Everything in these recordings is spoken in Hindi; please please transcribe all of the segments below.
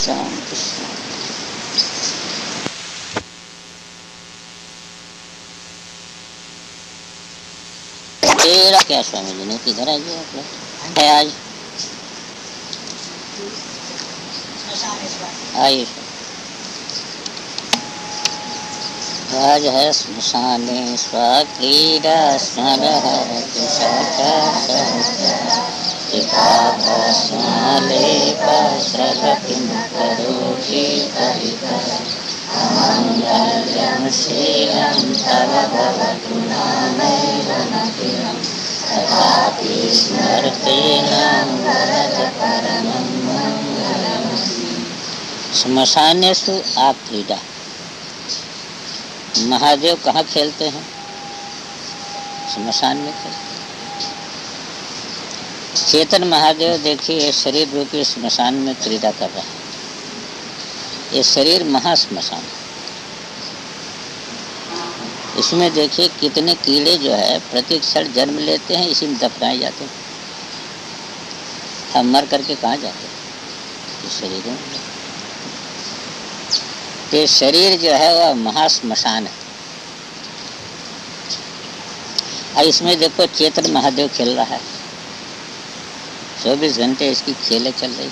शांति। तेरा क्या स्वामी जी ने किधर आइए आप लोग है आज आइए। आज है स्मशाने स्वक्रीडा स्मरहरतु करोति अमंगल्यं शीलं तव भवतु नामैव नतिरं तथापि स्मरतेनं वरद परमं मंगलम्। स्मशानेषु आक्रीडा। महादेव कहाँ खेलते हैं? स्मशान में खेलते हैं। चेतन महादेव देखिए शरीर रूपी स्मशान में क्रीड़ा कर रहा है। ये शरीर महाश्मशान, इसमें देखिए कितने कीड़े जो है प्रति क्षण जन्म लेते हैं, इसी में दफनाए जाते हैं। हम मर करके कहाँ जाते हैं? इस शरीरों में। ये शरीर जो है वह महाश्मशान है। और इसमें देखो चेतन महादेव खेल रहा है। 24 घंटे इसकी खेलें चल रही।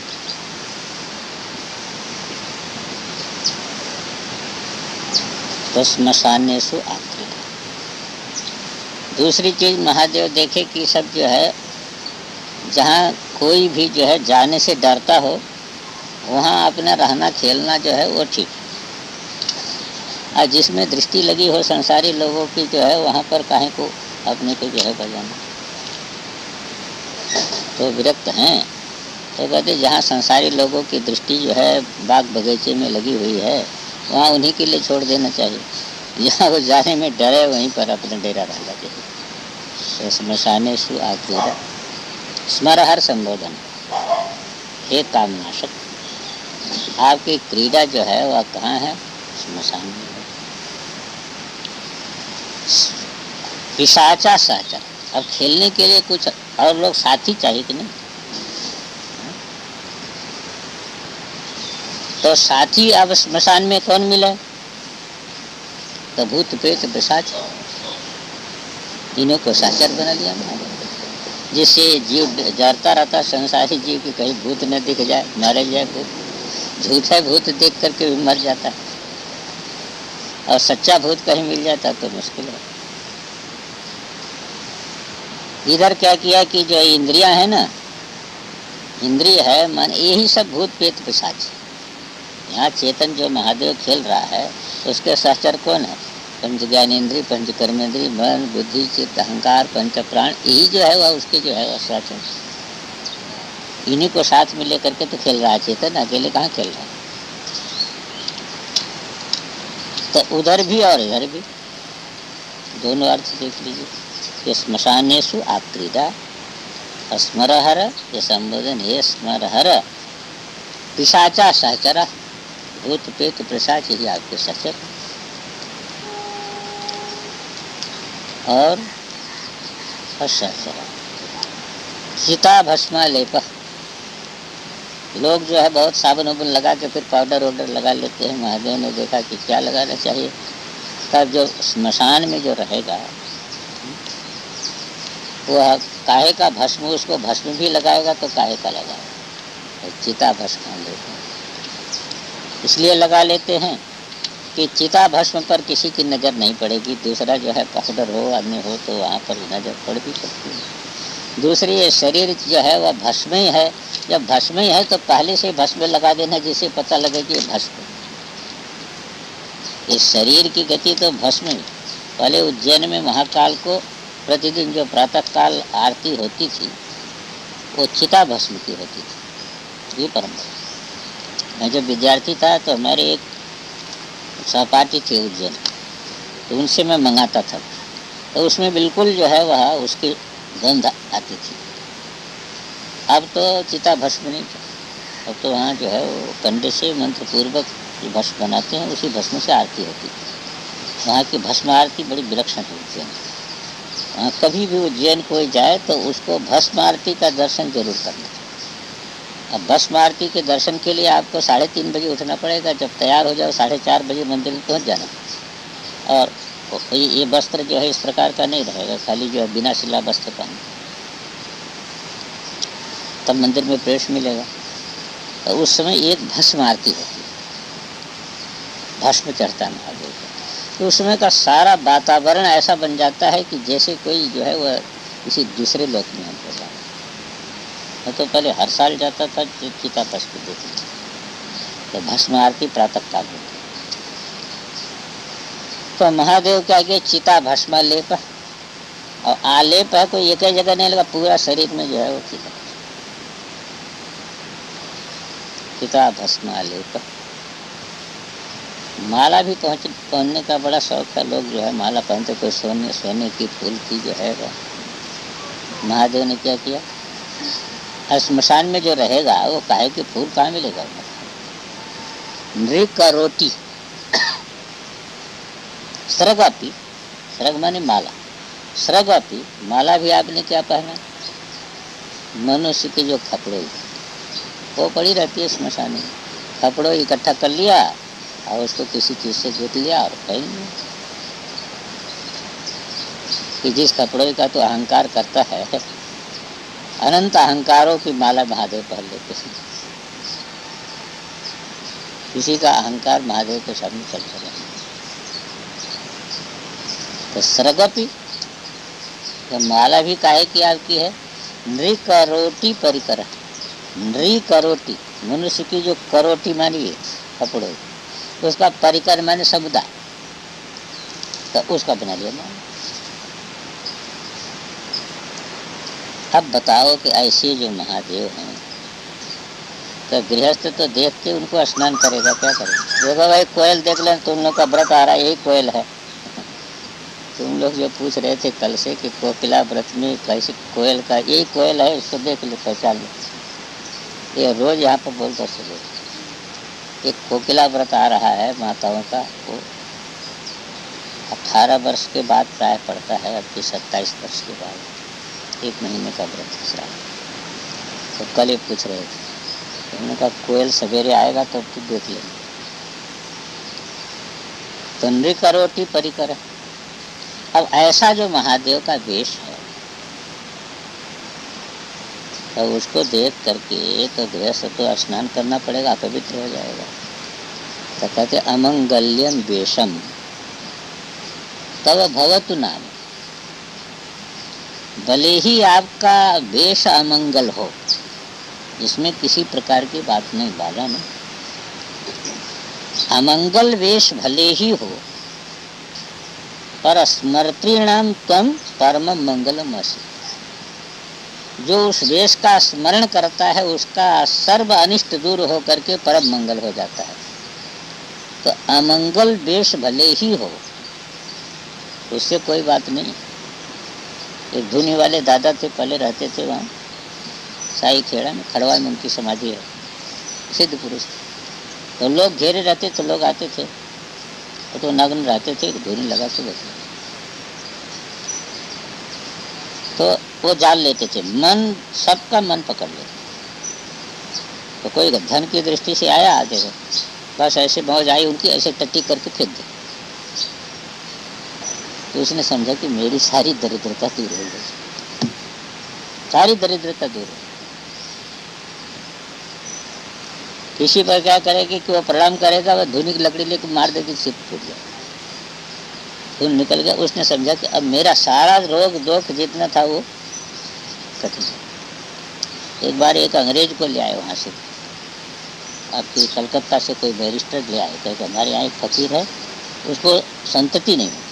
तो स्मशानेषु आक्रीडा। दूसरी चीज महादेव देखे कि सब जो है जहाँ कोई भी जो है जाने से डरता हो वहाँ अपना रहना खेलना जो है वो ठीक। और जिसमें दृष्टि लगी हो संसारी लोगों की जो है वहाँ पर काहे को अपने को जो है बजाना। तो विरक्त हैं। तो कहते जहाँ संसारी लोगों की दृष्टि जो है बाग बगीचे में लगी हुई है वहाँ उन्हीं के लिए छोड़ देना चाहिए। जहाँ वो जाने में डरे वहीं पर अपना डेरा डालना चाहिए। स्मशानेषु आक्रीडा। स्मरहर संबोधन, हे कामनाशक, आपकी क्रीड़ा जो है वह कहाँ है? स्मशान में। पिशाचा सहचर। अब खेलने के लिए कुछ और लोग साथी चाहिए कि नहीं? तो साथी अब स्मशान में कौन मिला? तो भूत प्रेत पिशाच, इन्हों को साचर बना लिया। जिससे जीव डरता रहता, संसारी जीव की कहीं भूत न दिख जाए, मारे जाए भूत। झूठा भूत देख करके भी मर जाता है और सच्चा भूत कहीं मिल जाता तो मुश्किल है। इधर क्या किया कि जो इंद्रियां है ना, इंद्रिय है मन, यही सब भूत प्रेत पिशाच। यहाँ चेतन जो महादेव खेल रहा है उसके सहचर कौन है? पंच ज्ञानेन्द्रिय, पंच कर्मेंद्रिय, मन, बुद्धि, चित्त, अहंकार, पंच प्राण, यही जो है वह उसके जो है वह सहचर। इन्हीं को साथ में लेकर के तो खेल रहा है चेतन, अकेले कहाँ खेल रहा है। तो उधर भी और इधर भी दोनों अर्थ देख लीजिए। स्मशानेषु आक्रीडा। स्मरहर, ये संबोधन, हे स्मरहर। पिशाचा सहचरा, भूत प्रेत पिशाच यही आपके सहचर। और सहचरा चिता भस्मा लेप। लोग जो है बहुत साबुन उबुन लगा के फिर पाउडर वाउडर लगा लेते हैं। महादेव ने देखा कि क्या लगाना चाहिए। तब जो स्मशान में जो रहेगा वह काहे का भस्म, उसको भस्म भी लगाएगा तो काहे का लगाएगा। चिता भस्म लेते इसलिए लगा लेते हैं कि चिता भस्म पर किसी की नज़र नहीं पड़ेगी। दूसरा जो है पाउडर हो, अन्य हो तो वहाँ पर नज़र पड़ भी सकती है। दूसरी ये शरीर जो है वह भस्म ही है। जब भस्म ही है तो पहले से भस्म लगा देना जिससे पता लगे कि ये भस्म। इस शरीर की गति तो भस्म ही। पहले उज्जैन में महाकाल को प्रतिदिन जो प्रातः काल आरती होती थी वो चिता भस्म की होती थी। ये परंपरा। मैं जब विद्यार्थी था तो हमारे एक सहपाठी थे उज्जैन, तो उनसे मैं मंगाता था। तो उसमें बिल्कुल जो है वह उसकी गंध आती थी। अब तो चिता भस्म नहीं था। अब तो वहाँ जो है वो कंडे से मंत्र पूर्वक जो भस्म बनाते हैं उसी भस्म से आरती होती थी। वहाँ की भस्म आरती बड़ी विलक्षण है उज्जैन। कभी भी उज्जैन कोई जाए तो उसको भस्म आरती का दर्शन जरूर करना चाहिए। अब भस्म आरती के दर्शन के लिए आपको 3:30 बजे उठना पड़ेगा। जब तैयार हो जाओ 4:30 बजे मंदिर में पहुंच जाना। और ये वस्त्र जो है इस प्रकार का नहीं रहेगा, खाली जो है बिना सिला वस्त्र पहन, तब मंदिर में प्रवेश मिलेगा। तो उस समय एक भस्म आरती होती है, भस्म चढ़ता है महादेव को। तो उस समय का सारा वातावरण ऐसा बन जाता है कि जैसे कोई जो है वह किसी दूसरे लोक में हम पड़ रहा है। मैं तो पहले हर साल जाता था चिता भस्म देखने। तो भस्म आरती प्रातः काल होती। तो महादेव के आगे चिता भस्मालेप और आलेप है, कोई एक ही जगह नहीं लगा, पूरा शरीर में जो है वो चिता भस्मालेप। माला भी पहनने का बड़ा शौक है, लोग जो है माला पहनते, कोई सोने की फूल की जो है वो। महादेव ने क्या किया, श्मशान में जो रहेगा वो काहे के फूल कहाँ मिलेगा। नृक का रोटी स्रगपी, स्रग माने माला, स्रगपी माला भी आपने क्या पहना, मनुष्य के जो कपड़े वो पड़ी रहती है श्मशान में, कपड़ों इकट्ठा कर लिया और उसको किसी चीज से जोत लिया और पहन लिया। कि जिस कपड़ों का तो अहंकार करता है, अनंत अहंकारों की माला महादेव पहन लेते हैं। किसी का अहंकार महादेव के सामने चल चला। तो स्रगपी तो माला भी काहे की आपकी है, नृकरोटी परिकर। नृकरोटी मनुष्य की जो करोटी मानी है कपड़ों, उसका परिकर माने समुदाय, तो उसका बना लिया माला। अब बताओ कि ऐसे जो महादेव हैं, तो गृहस्थ तो देख के उनको स्नान करेगा, क्या करेगा। देखो भाई कोयल देख लें, तुम लोग का व्रत आ रहा है, यही कोयल है। तुम लोग जो पूछ रहे थे कल से कि कोकिला व्रत में कैसे कोयल का, यही कोयल है, इसको देख लो, पहचान लो। ये रोज यहाँ पर बोलता चलो, एक कोकिला व्रत आ रहा है माताओं का, वो 18 वर्ष के बाद प्राय पड़ता है, अब की 27 वर्ष के बाद 1 महीने का व्रत है। तो कल ये पूछ रहे थे, उन्होंने कहा कोयल सवेरे आएगा तो तू देख ले। तो नृकरोटी परिकर। अब ऐसा जो महादेव का वेश है, तो उसको देख करके तो गृहस्थ तो स्नान करना पड़ेगा, अपवित्र हो जाएगा। तो कहते अमंगल्यम वेशम तब भवतु नाम। भले ही आपका वेश अमंगल हो, इसमें किसी प्रकार की बात नहीं, बाधा नहीं, अमंगल वेश भले ही हो, पर स्मृतिणाम तम परम मंगलम असि। जो उस वेश का स्मरण करता है उसका सर्व अनिष्ट दूर हो करके परम मंगल हो जाता है। तो अमंगल वेश भले ही हो, उससे कोई बात नहीं। एक धुनी वाले दादा थे, पहले रहते थे वहाँ साई खेड़ा में, खड़वा में उनकी समाधि है, सिद्ध पुरुष। तो लोग घेरे रहते तो लोग आते थे, तो नग्न रहते थे, धुनी लगा के बैठे, तो वो जान लेते थे, मन सबका मन पकड़ लेते। तो कोई धन की दृष्टि से आया आगे, बस ऐसे मौज आई उनकी, ऐसे टट्टी करके फेंक दे। तो उसने समझा कि मेरी सारी दरिद्रता दूर हो गई, सारी दरिद्रता दूर हो। किसी पर क्या करेगी कि वो प्रणाम करेगा, वह धुनी की लकड़ी लेकर मार देगी, सिर फूट जाए, धुन निकल गया। उसने समझा कि अब मेरा सारा रोग दोख जितना था वो कठिन। एक बार एक अंग्रेज को ले आए वहाँ से, आपकी कलकत्ता से कोई बैरिस्टर ले आए, कहते हमारे यहाँ एक फकीर है, उसको संतति नहीं है,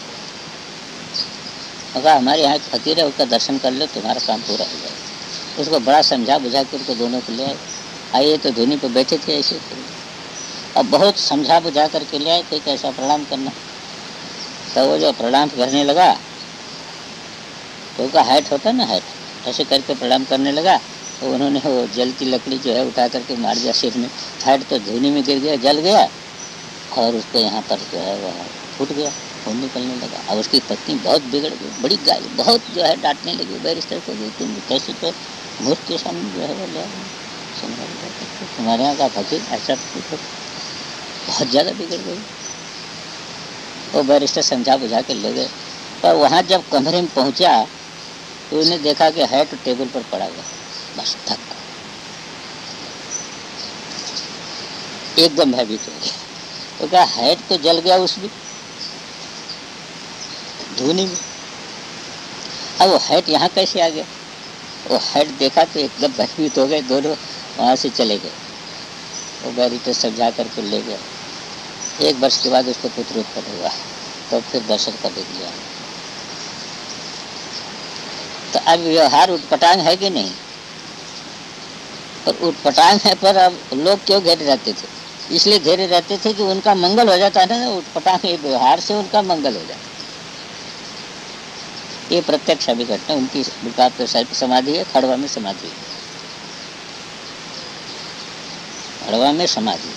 मगर हमारे यहाँ एक फकीर है, उसका दर्शन कर लो, तुम्हारा काम पूरा हो जाएगा। उसको बड़ा समझा बुझा के उनको दोनों को ले आए। आइए तो धुनी पे बैठे थे ऐसे, अब बहुत समझा बुझा करके ले आए थे कैसा प्रणाम करना। तो वो जो प्रणाम करने लगा, तो उसका हाइट होता ना, हाइट ऐसे करके प्रणाम करने लगा, तो उन्होंने वो जलती लकड़ी जो है उठा करके मार दिया सिर में। हाइट तो धुनी में गिर गया, जल गया, और उसको यहाँ पर जो है वह फूट गया, खून निकलने लगा। अब उसकी पत्नी बहुत बिगड़ गई, बड़ी गाली, बहुत जो है डांटने लगी बैरिस्टर को, तुम कैसे तो मूर्ख के सामने जो है वो ले। तुम्हारे यहाँ का फकीर ऐसा बहुत ज़्यादा बिगड़ गई। वो बैरिस्टर समझा बुझा के ले गए, पर वहाँ जब कमरे में पहुँचा तो उन्हें देखा कि है तो टेबल पर पड़ा हुआ, बस थक एकदम भयभीत हो गया। तो क्या हैट तो जल गया उसमें धुनी में, अब वो हैट यहाँ कैसे आ गया? वो हैट देखा तो एकदम भयभीत हो गए दोनों, वहाँ से चले गए। वो बैरिस्टर समझा करके ले गया। 1 वर्ष के बाद उसको पुत्र उत्पन्न हुआ, तो फिर दर्शन कर दे दिया। तो अब व्यवहार उटपटांग है कि नहीं? और उटपटांग है, पर अब लोग क्यों घेरे रहते थे? इसलिए घेरे रहते थे कि उनका मंगल हो जाता है ना, उटपटांग के व्यवहार से उनका मंगल हो जाता। ये प्रत्यक्ष अभिघटना उनकी समाधि है, खड़वा में समाधि है। खड़वा में समाधि,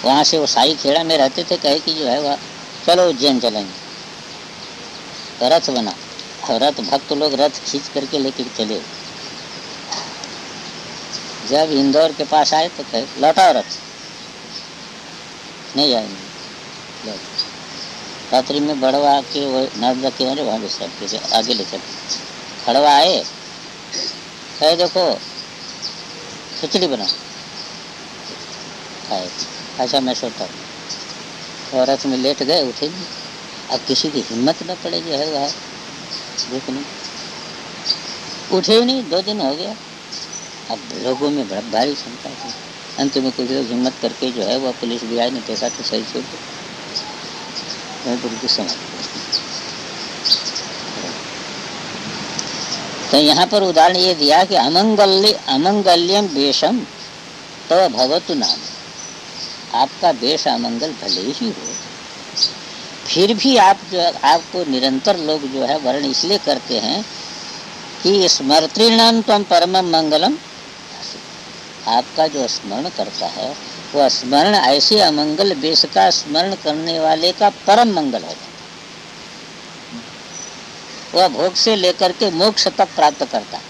वहाँ से वो साई खेड़ा में रहते थे, कहे कि जो है वह चलो उज्जैन चलेंगे, तो रथ बना, और रथ भक्त लोग रथ खींच करके लेके चले। जब इंदौर के पास आए तो कहे लौटाओ रथ, नहीं जाएंगे। रात्रि में बड़वा के वो नर्मदा के वहाँ विश्राम के आगे ले चले। खड़वा आए, कहे देखो खिचड़ी बना, खाए, अच्छा मैं सोता हूँ। और रथ में लेट गए, उठे नहीं। अब किसी की हिम्मत न पड़े जो है वह देखने, उठे ही नहीं। 2 दिन हो गया। अब लोगों में बड़ा भारी क्षमता थी। अंत में कुछ लोग हिम्मत करके जो है वह पुलिस भी आई, नहीं देखा तो सही से समझ। तो यहाँ पर उदाहरण ये दिया कि अमंगल्यम वेशम तो भवतु नाम, आपका वेश अमंगल भले ही हो, फिर भी आप जो आपको निरंतर लोग जो है वर्ण इसलिए करते हैं कि स्मृतिनाम तम परमम मंगलम, आपका जो स्मरण करता है वह स्मरण ऐसे अमंगल वेश का स्मरण करने वाले का परम मंगल है। वह भोग से लेकर के मोक्ष तक प्राप्त करता है।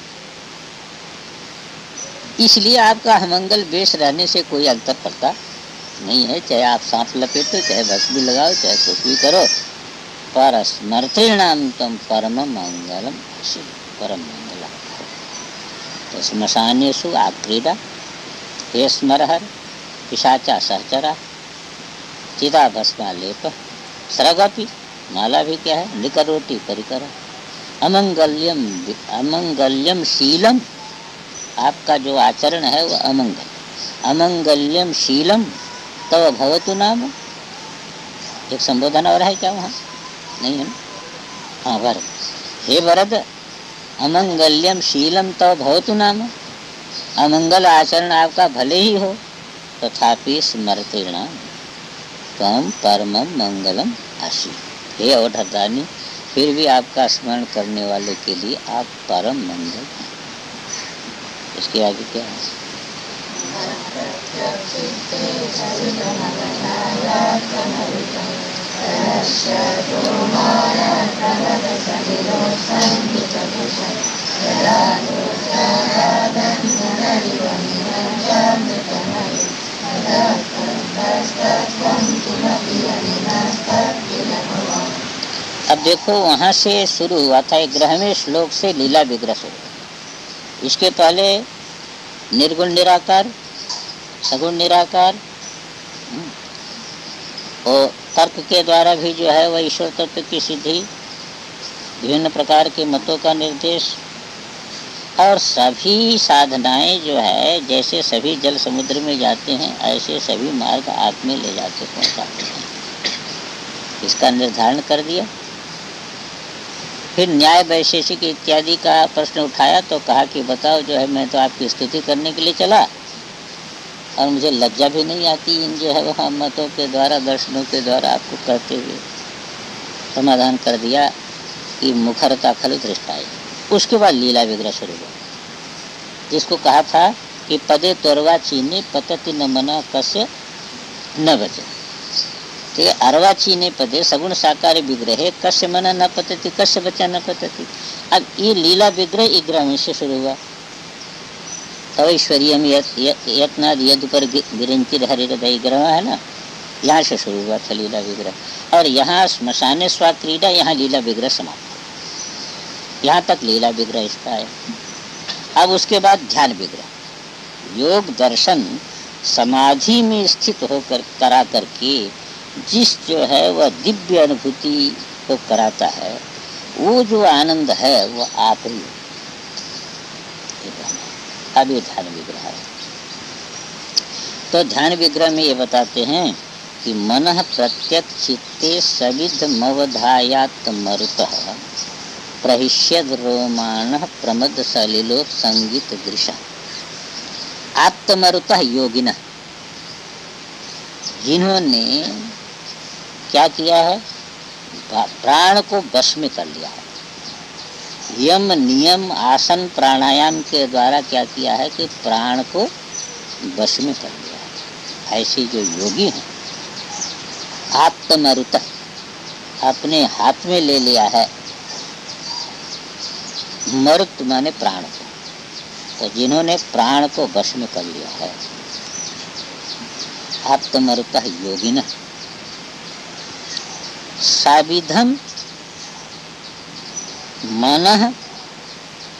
इसलिए आपका अमंगल वेश रहने से कोई अंतर पड़ता नहीं है, चाहे आप सांप लपेटो, चाहे भस्म भी लगाओ, चाहे कुछ भी करो, पर स्मृतिनाम तम परम मंगलम, परम मंगल। तो श्मशानेषु आक्रीड़ा हे स्मरहर पिशाचा सहचरा चिदा भस्मालेप स्रगपि, माला भी क्या है, निकरोटी परिकर अमंगल्यम शीलम, आपका जो आचरण है वह अमंगल। अमंगल्यम शीलम तव भवतु नाम, एक संबोधन और है क्या वहाँ? नहीं है ना? हाँ, भरत, हे भरत अमंगल्यम शीलम तव भवतु नाम, अमंगल आचरण आपका भले ही हो, तथापि स्मृतिर्नाम त्वं परमं मंगलम आसी। हे अवधरानी, फिर भी आपका स्मरण करने वाले के लिए आप परम मंगल हैं। इसके आगे क्या है? अब देखो वहाँ से शुरू हुआ था 11वें श्लोक से लीला विग्रह शुरू। इसके पहले निर्गुण निराकार, सगुण निराकार, और तर्क के द्वारा भी जो है वह ईश्वर तत्व की सिद्धि, विभिन्न प्रकार के मतों का निर्देश, और सभी साधनाएं जो है जैसे सभी जल समुद्र में जाते हैं ऐसे सभी मार्ग आप में ले जाते पहुँचाते हैं, इसका निर्धारण कर दिया। फिर न्याय वैशेषिक इत्यादि का प्रश्न उठाया तो कहा कि बताओ जो है मैं तो आपकी स्तुति करने के लिए चला और मुझे लज्जा भी नहीं आती इन जो है वह मतों के द्वारा, दर्शनों के द्वारा आपको करते हुए। समाधान कर दिया कि मुखरता खलु दृष्टाय। उसके बाद लीला विग्रह शुरू हुआ, जिसको कहा था कि पदे तोरवा चीने पतति न मना कस्य न बचे। अरवा चीने पदे सगुण साकार विग्रह कस्य मना न पतति कस्य बचा न पतति। अब ये लीला विग्रह 11वें से शुरू हुआ। तवैश्वर्यम यत्नाद यद पर गिरंचिर हरिहृदय ग्रह है ना, यहाँ से शुरू हुआ था लीला विग्रह। और यहाँ श्मशाने स्वा क्रीडा, यहाँ लीला विग्रह समाप्त, यहाँ तक लीला विग्रह इसका है। अब उसके बाद ध्यान विग्रह। योग दर्शन समाधि में स्थित होकर करा करके जिस जो है वह दिव्य अनुभूति को कराता है, वो जो आनंद है वो आप ही। अब ये ध्यान विग्रह है। तो ध्यान विग्रह में ये बताते हैं कि मनः प्रत्यक्ष चित्ते सविध मवधायात मरुतः प्रहिष्यद रोमाणः प्रमद सलिलोत संगीत दृशा। आत्मरुतः योगिनः, जिन्होंने क्या किया है, प्राण को वश में कर लिया है। यम नियम आसन प्राणायाम के द्वारा क्या किया है कि प्राण को वश में कर लिया है। ऐसे जो योगी हैं, आत्मरुतः, अपने हाथ में ले लिया है, मरुत माने प्राण को, तो जिन्होंने प्राण को वश में कर लिया है, आत्मरुतः योगिनः साविधम मनः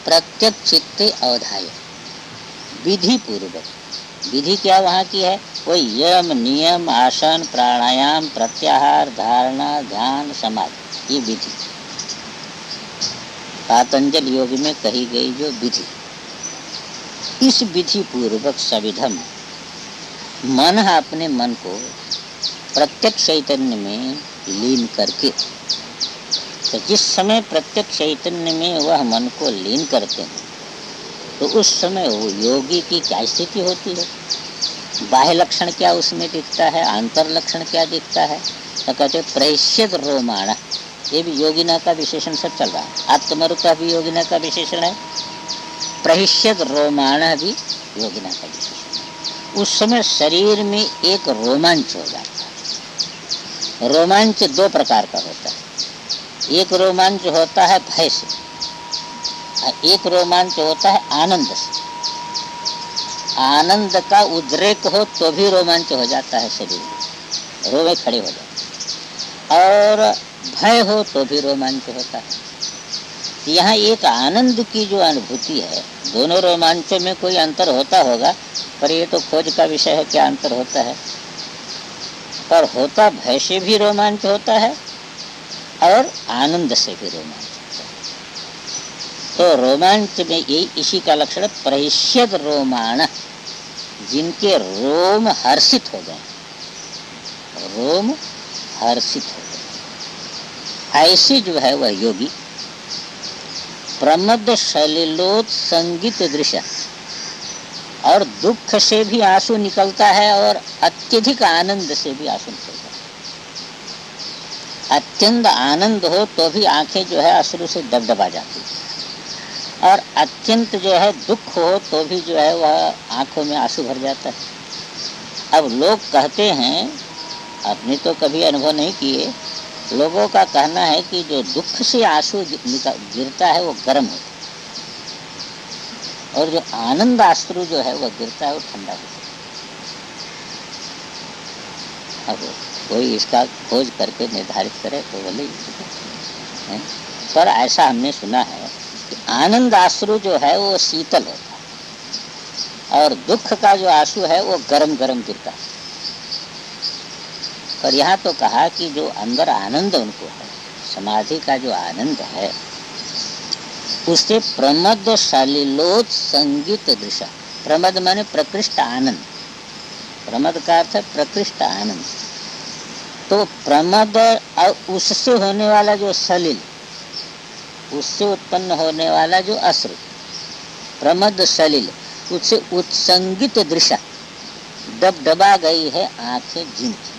प्रत्यक्ष चित्ते अवधाय। विधि पूर्वक, विधि क्या वहाँ की है, कोई यम नियम आसन प्राणायाम प्रत्याहार धारणा ध्यान समाधि, ये विधि पातंजल योग में कही गई जो विधि, इस विधि पूर्वक सविधम मन, अपने मन को प्रत्यक्ष चैतन्य में लीन करके, तो जिस समय प्रत्यक्ष चैतन्य में वह मन को लीन करते हैं तो उस समय वो योगी की क्या स्थिति होती है, बाह्य लक्षण क्या उसमें दिखता है, आंतर लक्षण क्या दिखता है। तो कहते प्रहिष्यद रोमाण, ये भी योगिना का विशेषण सब चल रहा है। आत्मरुता भी योगिना का विशेषण है, प्रहिष्यद रोमाण भी योगिना का विशेषण। उस समय शरीर में एक रोमांच हो जाता है। रोमांच दो प्रकार का होता है, एक रोमांच होता है भय से, एक रोमांच होता है आनंद से। आनंद का उद्रेक हो तो भी रोमांच हो जाता है, शरीर में रोवे खड़े हो जाते, और भय हो तो भी रोमांच होता है। यहाँ एक आनंद की जो अनुभूति है, दोनों रोमांचों में कोई अंतर होता होगा, पर ये तो खोज का विषय है क्या अंतर होता है। पर होता भय से भी रोमांच होता है और आनंद से भी रोमांच होता है। तो रोमांच में यही इसी का लक्षण प्रहिष्यद रोमाण, जिनके रोम हर्षित हो गए, रोम हर्षित हो गए, ऐसे जो है वह योगी प्रमद सलिलोत संगीत दृश्य, और दुख से भी आंसू निकलता है और अत्यधिक आनंद से भी आंसू निकलता है। अत्यंत आनंद हो तो भी आंखें जो है अश्रु से दबदबा जाती है, और अत्यंत जो है दुख हो तो भी जो है वह आंखों में आंसू भर जाता है। अब लोग कहते हैं, अपने तो कभी अनुभव नहीं किए, लोगों का कहना है कि जो दुख से आंसू गिरता है वो गर्म होता है, और जो आनंद अश्रु जो है वह गिरता है वो ठंडा होता है। अब कोई इसका खोज करके निर्धारित करे तो बोले, पर ऐसा हमने सुना है कि आनंद अश्रु जो है वो शीतल होता है, और दुख का जो आंसू है वो गरम गरम गिरता है। पर यहाँ तो कहा कि जो अंदर आनंद उनको है, समाधि का जो आनंद है, उससे प्रमद सलिलोत संगीत दृश्य। प्रमद माने प्रकृष्ट आनंद, प्रमद का अर्थ है प्रकृष्ट आनंद। तो प्रमद और उससे होने वाला जो सलिल, उससे उत्पन्न होने वाला जो अश्रु, प्रमद सलिल, उससे उत्संगित दृश्य, दबदबा गई है आंखें जिनकी।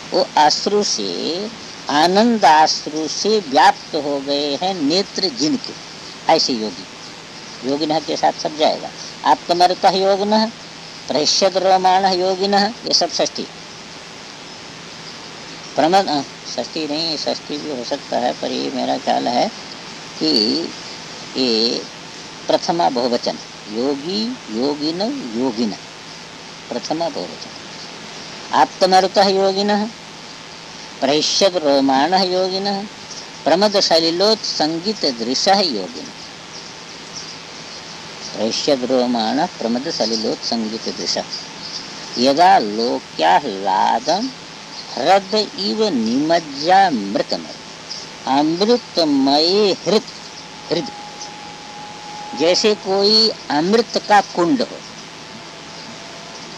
वो अश्रु से, आनंद अश्रु से व्याप्त हो गए हैं नेत्र जिनके, ऐसे योगी। योगिनः के साथ सब जाएगा। आत्मरुतः योगिनः, प्रहिष्यद रोमाणः योगिनः, ये सब षष्ठी। प्रमद षष्ठी नहीं, षष्ठी भी हो सकता है, पर ये मेरा ख्याल है कि ये प्रथमा बहुवचन, योगी योगिन योगिन, प्रथमा बहुवचन। आत्मरुतः योगिनः, प्रहिष्यत रोमाणः योगिनः, प्रमद सलिलोत् संगीत दृशः योगिनः। प्रहिष्यत रोमाणः प्रमद सलिलोत् संगीत दृशः। यदा लोक्याह्लादं ह्रद इव निमज्जामृतमय, अमृतमय हृद, हृद जैसे कोई अमृत का कुंड हो,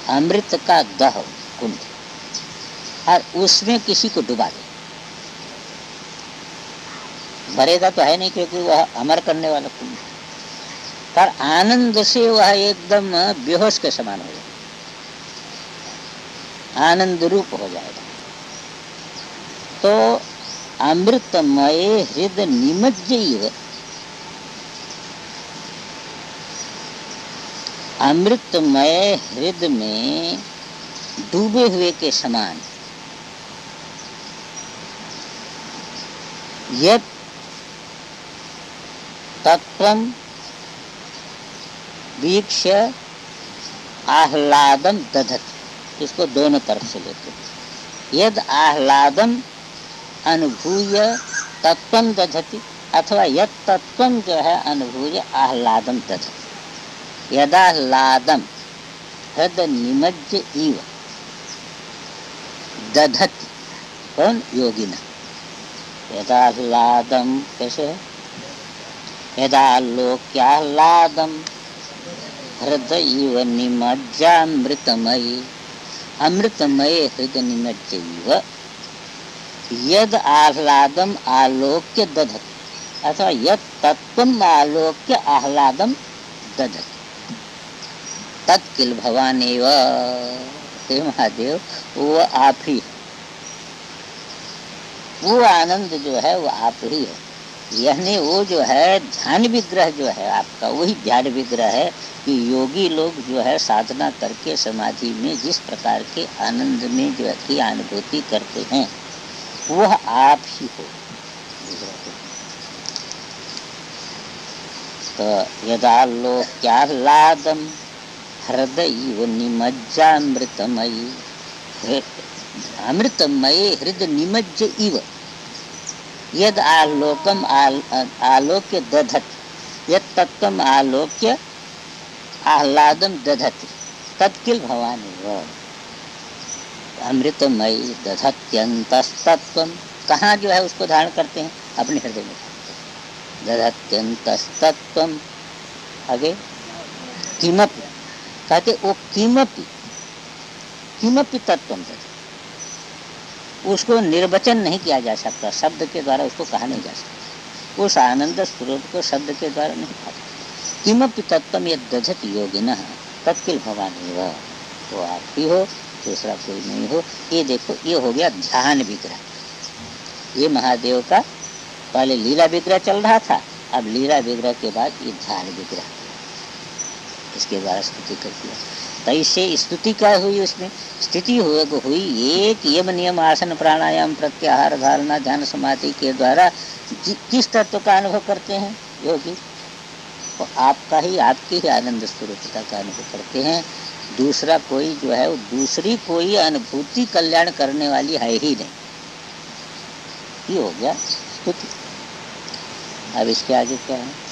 अमृत का दह कुंड, और उसमें किसी को डुबा दे। भरेगा तो है नहीं, क्योंकि वह अमर करने वाला कुंड, पर आनंद से वह एकदम बेहोश के समान हो जाएगा, आनंद रूप हो जाएगा। तो अमृतमय हृदय निमज्जैव, अमृतमय हृदय में डूबे हुए के समान, यत् तत्वं वीक्ष्य आह्लादम दधति। इसको दोनों तरफ से लेते हैं। यद आह्लादम अनुभूय तत्वं दधति, अथवा यद तत्वं जो है अनुभूय आह्लादम दधति। यदाह्लादम हृद निमज्ज इव दधति, कौन? योगिना। यदाह्लादम कैसे है? यदालोक्याह्लादम हृदय इव निमज्जामृतमयी, अमृतमय हृदय निमज्जैव यद आह्लादम आलोक्य दधति, अथवा यद तत्वम आलोक्य आह्लादम दधति। तत्किल भवानेव, हे महादेव वो आप ही, वो आनंद जो है वो आप ही है। यानी वो जो है ध्यान विग्रह जो है आपका, वही ध्यान विग्रह है कि योगी लोग जो है साधना करके समाधि में जिस प्रकार के आनंद में जो की अनुभूति करते हैं वह आप ही हो। तो यदालोक्याह्लादम हृदय निमज्जामृतमयी, अमृतमय हृदय निमज्ज इव यद आलोकम आलोक्य दधति, यद तत्वम आलोक्य आह्लादम दधति, तत्किल भवानी व अमृतमयी दधत्यंतस्तत्वम। कहाँ जो है उसको धारण करते हैं? अपने हृदय में। दधत्यंतस्तत्वम, आगे किमपि, कहते वो किमपि, किमपि तत्वम दधति, उसको निर्वचन नहीं किया जा सकता, शब्द के द्वारा उसको कहा नहीं जा सकता। उस आनंद स्वरूप को शब्द के द्वारा नहीं कहा। किमपि तत्वम यद दधति योगिनः तत्किल भवानी वह, तो आप ही हो, दूसरा कोई नहीं हो। ये देखो, ये हो गया ध्यान विग्रह। ये महादेव का पहले लीला विग्रह चल रहा था, अब लीला विग्रह के बाद ये ध्यान विग्रह, इसके द्वारा स्तुति कर दिया। तो इससे स्तुति क्या हुई? उसमें स्थिति हुई एक यम नियम आसन प्राणायाम प्रत्याहार धारणा ध्यान समाधि के द्वारा किस तत्व का अनुभव करते हैं योगी? तो आपका ही, आपकी ही आनंद स्वरूपता का अनुभव करते हैं। दूसरा कोई जो है वो दूसरी कोई अनुभूति कल्याण करने वाली है ही नहीं। ये हो गया स्तुति। अब इसके आगे क्या है?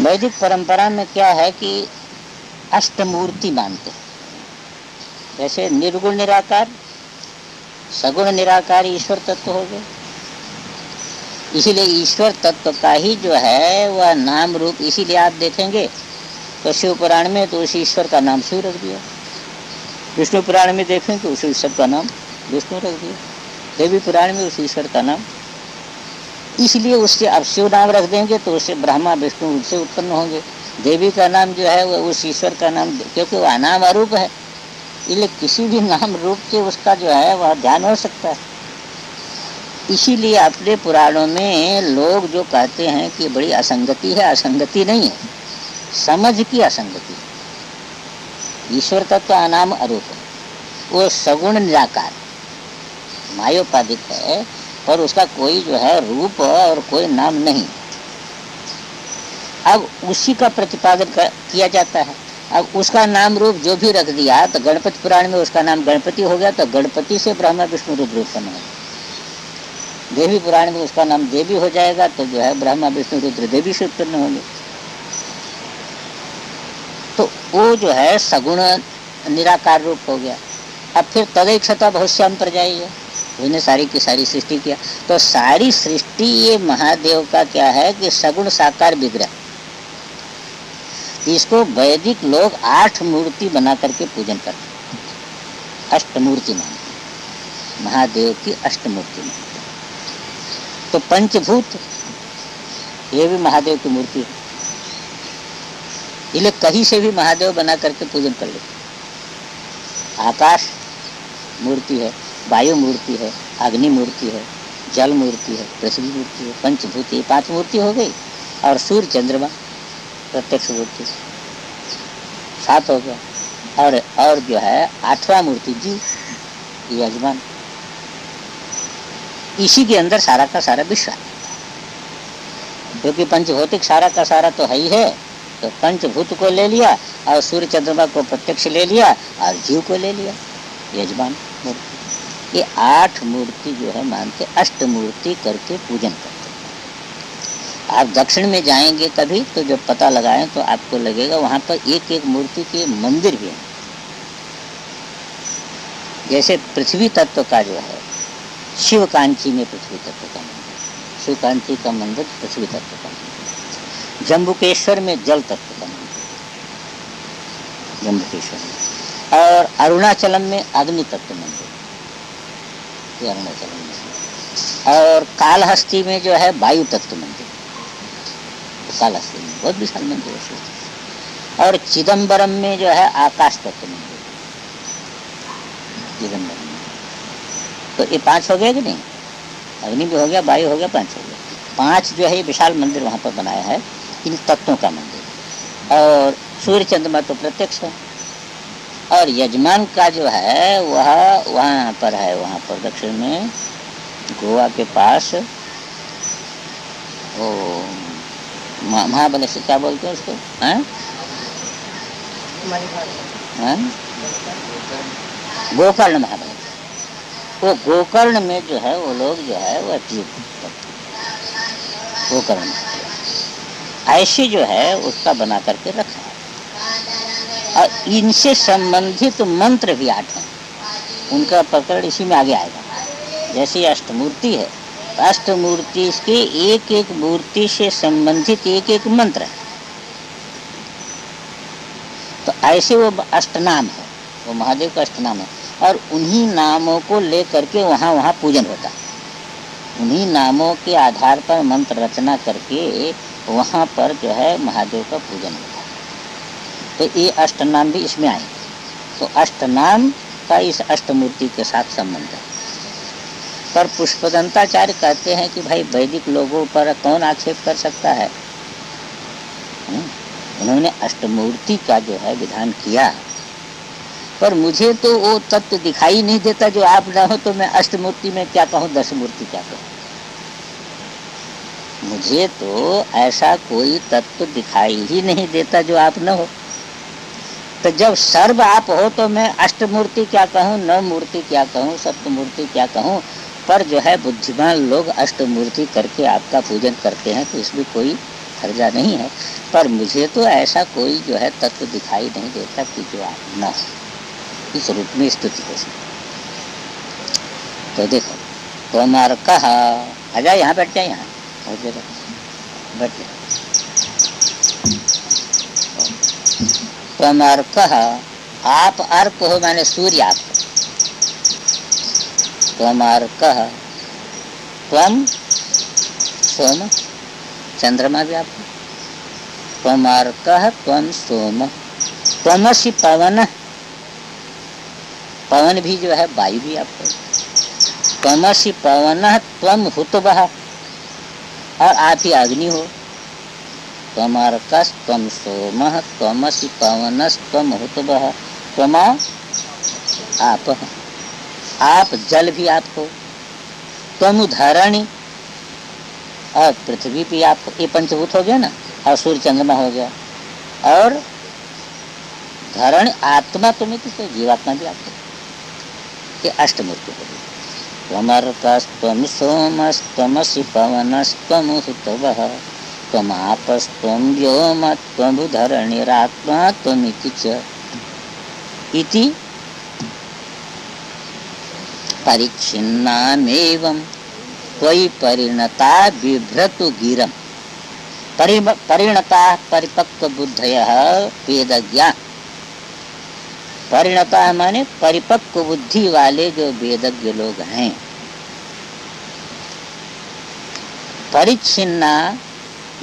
वैदिक परंपरा में क्या है कि अष्टमूर्ति मानते हैं। जैसे निर्गुण निराकार, सगुण निराकार ईश्वर तत्व हो गए। इसीलिए ईश्वर तत्व का ही जो है वह नाम रूप, इसीलिए आप देखेंगे तो शिव पुराण में तो उस ईश्वर का नाम शिव रख दिया, विष्णु पुराण में देखें तो उस ईश्वर का नाम विष्णु रख दिया, देवी पुराण में उस ईश्वर का नाम। इसलिए उससे अब शिव नाम रख देंगे तो उससे ब्रह्मा विष्णु उनसे उत्पन्न होंगे। देवी का नाम जो है वह उस ईश्वर का नाम, क्योंकि वह नाम अरूप है, इसलिए किसी भी नाम रूप से उसका जो है वह ध्यान हो सकता है। इसीलिए अपने पुराणों में लोग जो कहते हैं कि बड़ी असंगति है, असंगति नहीं है, समझ की असंगति। ईश्वर तत्व अनाम अरूप है, वो सगुण निराकार मायोपाधिक है, पर उसका कोई जो है रूप और कोई नाम नहीं। अब उसी का प्रतिपादन किया जाता है। अब उसका नाम रूप जो भी रख दिया, तो गणपति पुराण में उसका नाम गणपति हो गया, तो गणपति से ब्रह्मा विष्णु रुद्र उत्पन्न हो। देवी पुराण में उसका नाम देवी हो जाएगा, तो जो है ब्रह्मा विष्णु रुद्र देवी से उत्पन्न होंगे। तो वो जो है सगुण निराकार रूप हो गया। अब फिर तदैक्षता बहुश्याम पर जाइए, उसने सारी की सारी सृष्टि किया, तो सारी सृष्टि ये महादेव का क्या है कि सगुण साकार विग्रह। इसको वैदिक लोग 8 मूर्ति बना करके पूजन करते, अष्टमूर्ति मानते, महादेव की अष्टमूर्ति मानते। तो पंचभूत ये भी महादेव की मूर्ति है, इसलिए कहीं से भी महादेव बना करके पूजन कर लेते। आकाश मूर्ति है, वायु मूर्ति है, अग्नि मूर्ति है, जल मूर्ति है, पृथ्वी मूर्ति है, पंचभूत, ये 5 मूर्ति हो गई। और सूर्य चंद्रमा प्रत्यक्ष मूर्ति 7 हो गया। और जो है 8वां मूर्ति जीव, यजमान। इसी के अंदर सारा का सारा विश्व, क्योंकि पंचभौतिक सारा का सारा तो है ही है। तो पंचभूत को ले लिया और सूर्य चंद्रमा को प्रत्यक्ष ले लिया और जीव को ले लिया, यजमान मूर्ति। ये 8 मूर्ति जो है मानते, अष्टमूर्ति करके पूजन करते। आप दक्षिण में जाएंगे कभी तो जब पता लगाएं तो आपको लगेगा वहां पर एक एक मूर्ति के मंदिर भी हैं। जैसे पृथ्वी तत्व का जो है शिव कांची में पृथ्वी तत्व का मंदिर, शिव कांची का मंदिर पृथ्वी तत्व का मंदिर। जम्बुकेश्वर में जल तत्व का मंदिर, जम्बुकेश्वर में। और अरुणाचलम में अग्नि तत्व मंदिर, अरुणाचलम में। और कालहस्ती में जो है वायु तत्व मंदिर, कालहस्ती में बहुत विशाल मंदिर है। और चिदम्बरम में जो है आकाश तत्व मंदिर, चिदम्बरम। तो ये 5 हो गए कि नहीं? अग्नि भी हो गया, वायु हो गया, 5 हो गया। 5 जो है ये विशाल मंदिर वहाँ पर बनाया है, इन तत्वों का मंदिर। और सूर्य चंद्रमा तो प्रत्यक्ष है। और यजमान का जो है वह वहाँ पर है, वहाँ पर दक्षिण में गोवा के पास वो महाबलेश्वर, क्या बोलते हैं उसको, गोकर्ण महाबलेश्वर। वो गोकर्ण में जो है वो लोग जो है वो जीव गोकर्ण ऐसे जो है उसका बना करके रखा है। और इनसे संबंधित मंत्र भी 8 हैं, उनका प्रकरण इसी में आगे आएगा। जैसे अष्टमूर्ति है, अष्टमूर्ति के एक एक मूर्ति से संबंधित एक एक मंत्र है। तो ऐसे वो अष्टनाम है, वो महादेव का अष्टनाम है। और उन्हीं नामों को लेकर के वहाँ वहाँ पूजन होता है। उन्हीं नामों के आधार पर मंत्र रचना करके वहाँ पर जो है महादेव का पूजन होता है। तो ये अष्टनाम भी इसमें आए। तो अष्टनाम का इस अष्टमूर्ति के साथ संबंध है। पर पुष्पदंताचार्य कहते हैं कि भाई वैदिक लोगों पर कौन आक्षेप कर सकता है। उन्होंने अष्टमूर्ति का जो है विधान किया, पर मुझे तो वो तत्व दिखाई नहीं देता जो आप ना हो। तो मैं अष्टमूर्ति में क्या कहूँ, 10 मूर्ति क्या कहूँ। मुझे तो ऐसा कोई तत्व दिखाई ही नहीं देता जो आप न हो। तो जब सर्व आप हो तो मैं अष्टमूर्ति क्या कहूँ, 9 मूर्ति क्या कहूँ, सप्तमूर्ति क्या कहूँ। पर जो है बुद्धिमान लोग अष्टमूर्ति करके आपका पूजन करते हैं, तो इसमें कोई हर्जा नहीं है। पर मुझे तो ऐसा कोई जो है तत्व दिखाई नहीं देता कि जो आप न हो, इस रूप में स्तुति हो सकती। तो देखो तो हमारा कहा, आ जाए यहाँ बैठ जाए, यहाँ बैठ जाए। तो हमारा कहा, आप अर्क हो, मैंने सूर्य आप। तो हमारा कहा त्वम सोम, चंद्रमा भी आप। त्वमार्कः त्वं सोम त्वमसि पवन पवन भी जो है वायु भी आपको, त्वमसि पवनः त्वं हुतवः, और आप ही अग्नि हो, त्वमर्कस् त्वं सोमः त्वमसि पवनस्त्वं हुतवः, त्वमा आप जल भी आप हो, त्वं धरणी, और पृथ्वी भी आप, ये पंचभूत हो गया ना, और सूर्य चंद्रमा हो गया, और धरण आत्मा तुम्हें तो जीवात्मा भी आपको, ये अष्टमूर्ति हो गई। त्वमर्कस्त्वं सोमस्त्वमसि पवनस्त्वं हुतवः, त्वमापस्त्वं व्योमस्त्वं धरणिरात्मा त्वमिति च इति परिच्छिन्नामेवं त्वयि परिणता बिभ्रतु गिरं, परिणता परिपक्व बुद्धयः वेदज्ञा, परिणता माने परिपक्व बुद्धि वाले जो वेदज्ञ लोग हैं। परिच्छिन्ना,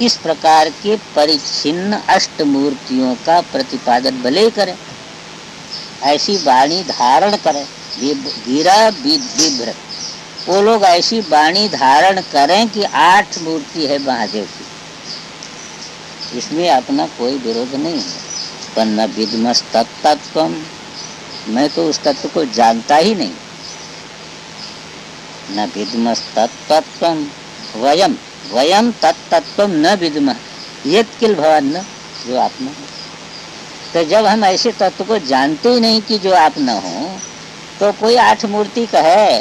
इस प्रकार के परिच्छिन्न अष्टमूर्तियों का प्रतिपादन भले करें, ऐसी वाणी धारण करें, गिरा विभ्रत, वो लोग ऐसी वाणी धारण करें कि 8 मूर्ति है महादेव की, इसमें अपना कोई विरोध नहीं है। पर न विद्मस तत्तत्वम, मैं तो उस तत्व को जानता ही नहीं, न विद्मस तत्तत्वम वयम वयम तत्तत्वम न विद्मः यत्किल भवान न, जो आप न हो। तो जब हम ऐसे तत्व को जानते ही नहीं कि जो आप न हो, तो कोई 8 मूर्ति कहे,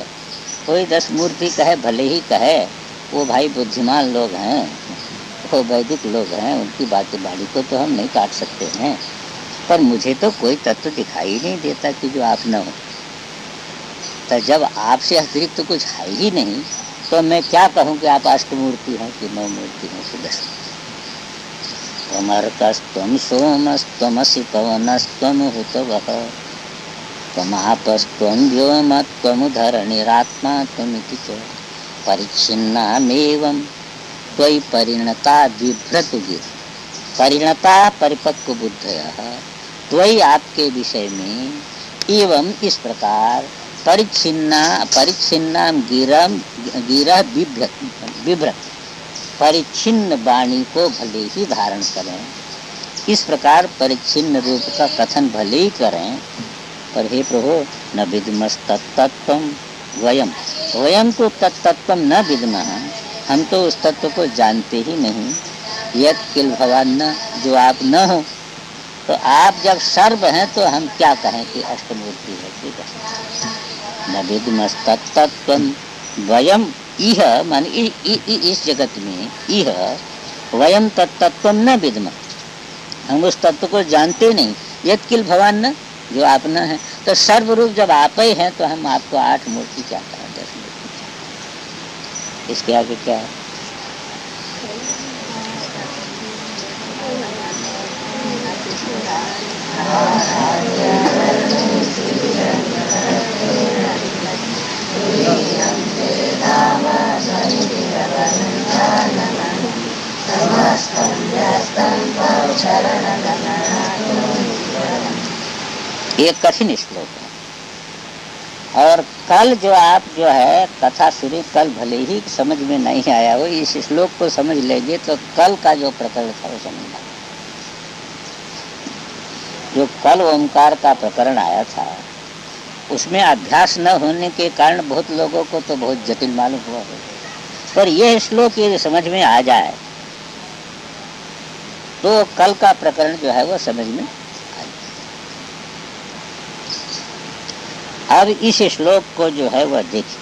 कोई 10 मूर्ति कहे, भले ही कहे, वो भाई बुद्धिमान लोग हैं, वो वैदिक लोग हैं, उनकी बातें बाड़ी को तो हम नहीं काट सकते हैं, पर मुझे तो कोई तत्व दिखाई नहीं देता कि जो आप न हो। तो जब आपसे अतिरिक्त तो कुछ है ही नहीं, तो मैं क्या कहूँ कि आप अष्टमूर्ति हैं कि 9 मूर्ति हैं कि 10। त्वमर्कस्त्वं सोमस्त्वमसि पवनस्त्वं हुतवः, त्वमापस्त्वं व्योमस्त्वं धरणिरात्मा त्वमिति च परिच्छिन्नामेवं त्वयि परिणता बिभ्रतु गिर, परिणता परिपक्व बुद्धयः, त्वयि आपके विषय में, एवं इस प्रकार परिच्छिन्ना गिरह बिभ्रत, परिच्छिन्न वाणी को भले ही धारण करें, इस प्रकार परिच्छिन्न रूप का कथन भले ही करें, पर हे प्रभु न विद्मस तत्तत्वम वयम, वयम तो तत्तत्वम न विद्मः, हम तो उस तत्व को जानते ही नहीं, यत् किल भवान न, जो आप न हो। तो आप जब सर्व हैं तो हम क्या कहें कि अष्टमूर्ति है, ठीक है। न विद्मस तत्तत्वम वयम इह, मान इस जगत में इह वयम तत्तत्वम न विद्मः, हम उस तत्व को जानते नहीं, यत् किल भवान न, जो आप न है। तो सर्वरूप जब आप ही हैं तो हम आपको 8 मूर्ति क्या कहें, 10 मूर्ति क्या, इसके आगे क्या है। ये कठिन श्लोक है, और कल जो आप जो है कथा सुनी, कल भले ही समझ में नहीं आया हो, इस श्लोक को समझ लेंगे तो कल का जो प्रकरण था वो समझ में, जो कल ओंकार का प्रकरण आया था उसमें अभ्यास न होने के कारण बहुत लोगों को तो बहुत जटिल मालूम हुआ है, पर यह श्लोक ये समझ में आ जाए तो कल का प्रकरण जो है वो समझ में अब इस श्लोक को जो है वह देखिए,